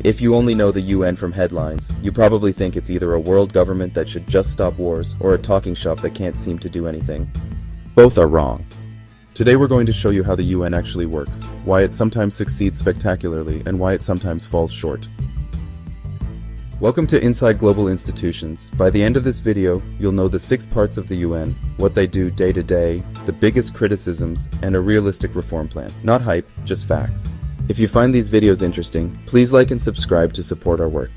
If you only know the UN from headlines, you probably think it's either a world government that should just stop wars or a talking shop that can't seem to do anything. Both are wrong. Today we're going to show you how the UN actually works, why it sometimes succeeds spectacularly, and why it sometimes falls short. Welcome to Inside Global Institutions. By the end of this video, you'll know the 6 parts of the UN, what they do day to day, the biggest criticisms, and a realistic reform plan. Not hype, just facts. If you find these videos interesting, please like and subscribe to support our work.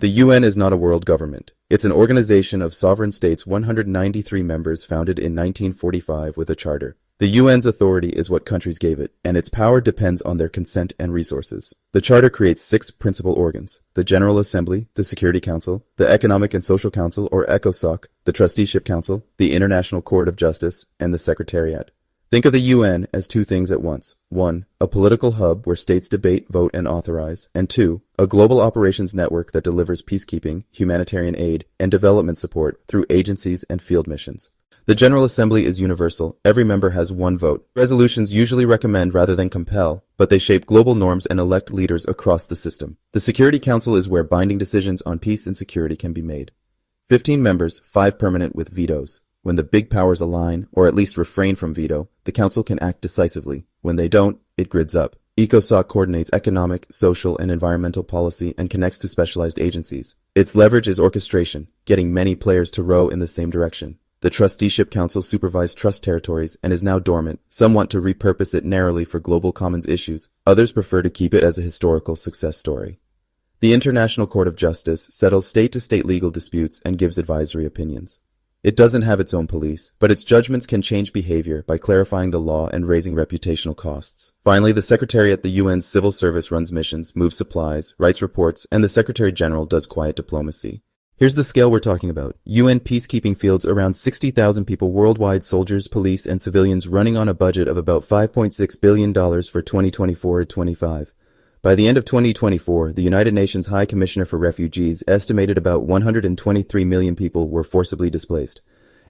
The UN is not a world government. It's an organization of sovereign states, 193 members, founded in 1945 with a charter. The UN's authority is what countries gave it, and its power depends on their consent and resources. The Charter creates 6 principal organs: the General Assembly, the Security Council, the Economic and Social Council or ECOSOC, the Trusteeship Council, the International Court of Justice, and the Secretariat. Think of the UN as 2 things at once. 1. A political hub where states debate, vote, and authorize. And 2. A global operations network that delivers peacekeeping, humanitarian aid, and development support through agencies and field missions. The General Assembly is universal. Every member has 1 vote. Resolutions usually recommend rather than compel, but they shape global norms and elect leaders across the system. The Security Council is where binding decisions on peace and security can be made. 15 members, 5 permanent with vetoes. When the big powers align, or at least refrain from veto, the Council can act decisively. When they don't, it grids up. ECOSOC coordinates economic, social, and environmental policy and connects to specialized agencies. Its leverage is orchestration, getting many players to row in the same direction. The Trusteeship Council supervised trust territories and is now dormant. Some want to repurpose it narrowly for global commons issues. Others prefer to keep it as a historical success story. The International Court of Justice settles state-to-state legal disputes and gives advisory opinions. It doesn't have its own police, but its judgments can change behavior by clarifying the law and raising reputational costs. Finally, the Secretariat, the UN's civil service, runs missions, moves supplies, writes reports, and the Secretary General does quiet diplomacy. Here's the scale we're talking about. UN peacekeeping fields around 60,000 people worldwide, soldiers, police, and civilians, running on a budget of about $5.6 billion for 2024-25. By the end of 2024, the United Nations High Commissioner for Refugees estimated about 123 million people were forcibly displaced.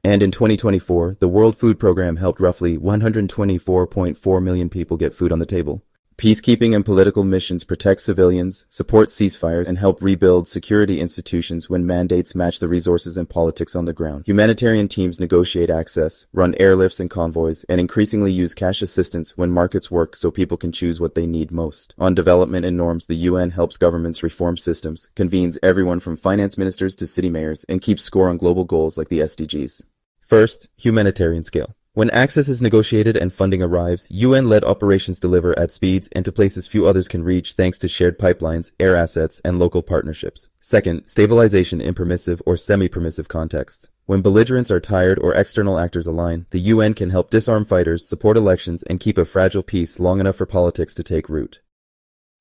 And in 2024, the World Food Programme helped roughly 124.4 million people get food on the table. Peacekeeping and political missions protect civilians, support ceasefires, and help rebuild security institutions when mandates match the resources and politics on the ground. Humanitarian teams negotiate access, run airlifts and convoys, and increasingly use cash assistance when markets work so people can choose what they need most. On development and norms, the UN helps governments reform systems, convenes everyone from finance ministers to city mayors, and keeps score on global goals like the SDGs. First, humanitarian scale. When access is negotiated and funding arrives, UN-led operations deliver at speeds and to places few others can reach thanks to shared pipelines, air assets, and local partnerships. Second, stabilization in permissive or semi-permissive contexts. When belligerents are tired or external actors align, the UN can help disarm fighters, support elections, and keep a fragile peace long enough for politics to take root.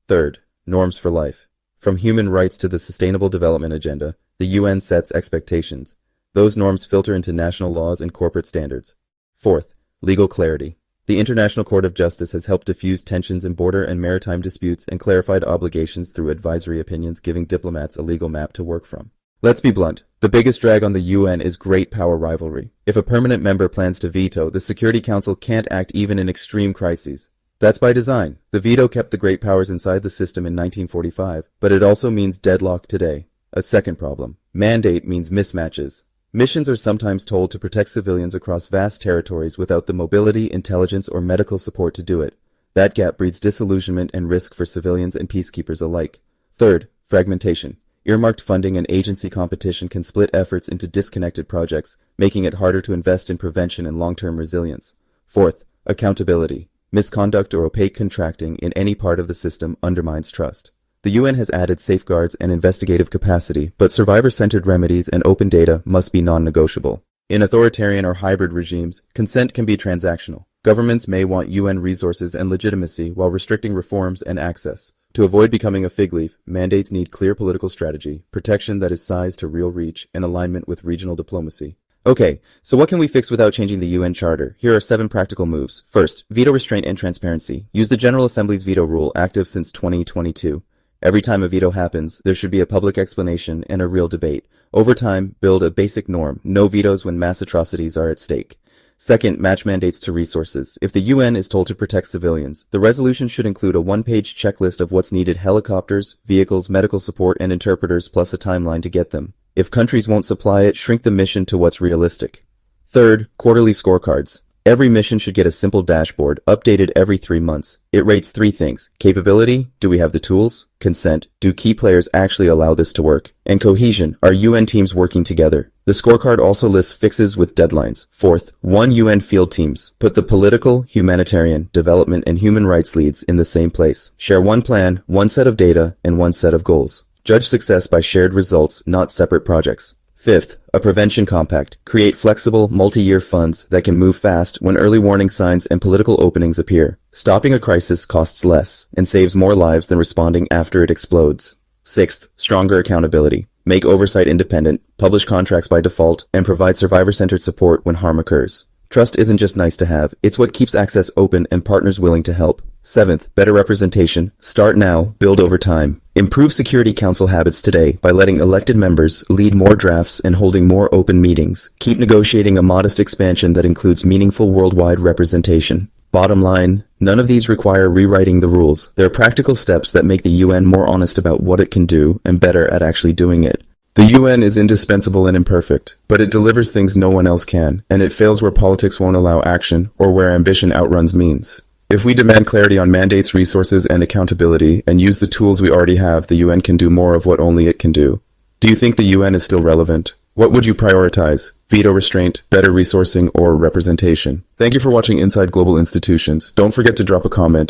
Third, norms for life. From human rights to the Sustainable Development Agenda, the UN sets expectations. Those norms filter into national laws and corporate standards. Fourth, legal clarity. The International Court of Justice has helped diffuse tensions in border and maritime disputes and clarified obligations through advisory opinions, giving diplomats a legal map to work from. Let's be blunt. The biggest drag on the UN is great power rivalry. If a permanent member plans to veto, the Security Council can't act even in extreme crises. That's by design. The veto kept the great powers inside the system in 1945, but it also means deadlock today. A second problem. Mandate means mismatches. Missions are sometimes told to protect civilians across vast territories without the mobility, intelligence, or medical support to do it. That gap breeds disillusionment and risk for civilians and peacekeepers alike. Third, fragmentation. Earmarked funding and agency competition can split efforts into disconnected projects, making it harder to invest in prevention and long-term resilience. Fourth, accountability. Misconduct or opaque contracting in any part of the system undermines trust. The UN has added safeguards and investigative capacity, but survivor-centered remedies and open data must be non-negotiable. In authoritarian or hybrid regimes, consent can be transactional. Governments may want UN resources and legitimacy while restricting reforms and access. To avoid becoming a fig leaf, mandates need clear political strategy, protection that is sized to real reach, and alignment with regional diplomacy. Okay, so what can we fix without changing the UN Charter? Here are 7 practical moves. First, veto restraint and transparency. Use the General Assembly's veto rule, active since 2022. Every time a veto happens, there should be a public explanation and a real debate. Over time, build a basic norm: no vetoes when mass atrocities are at stake. Second, match mandates to resources. If the UN is told to protect civilians, the resolution should include a one-page checklist of what's needed: helicopters, vehicles, medical support, and interpreters, plus a timeline to get them. If countries won't supply it, shrink the mission to what's realistic. Third, quarterly scorecards. Every mission should get a simple dashboard, updated every 3 months. It rates 3 things: capability, do we have the tools? Consent, do key players actually allow this to work? And cohesion, are UN teams working together? The scorecard also lists fixes with deadlines. Fourth, 1 UN field teams. Put the political, humanitarian, development, and human rights leads in the same place. Share one plan, one set of data, and one set of goals. Judge success by shared results, not separate projects. Fifth, a prevention compact. Create flexible, multi-year funds that can move fast when early warning signs and political openings appear. Stopping a crisis costs less and saves more lives than responding after it explodes. Sixth, stronger accountability. Make oversight independent, publish contracts by default, and provide survivor-centered support when harm occurs. Trust isn't just nice to have, it's what keeps access open and partners willing to help. Seventh, better representation. Start now, build over time. Improve Security Council habits today by letting elected members lead more drafts and holding more open meetings. Keep negotiating a modest expansion that includes meaningful worldwide representation. Bottom line, none of these require rewriting the rules. They're practical steps that make the UN more honest about what it can do and better at actually doing it. The UN is indispensable and imperfect, but it delivers things no one else can, and it fails where politics won't allow action or where ambition outruns means. If we demand clarity on mandates, resources, and accountability, and use the tools we already have, the UN can do more of what only it can do. Do you think the UN is still relevant? What would you prioritize? Veto restraint, better resourcing, or representation? Thank you for watching Inside Global Institutions. Don't forget to drop a comment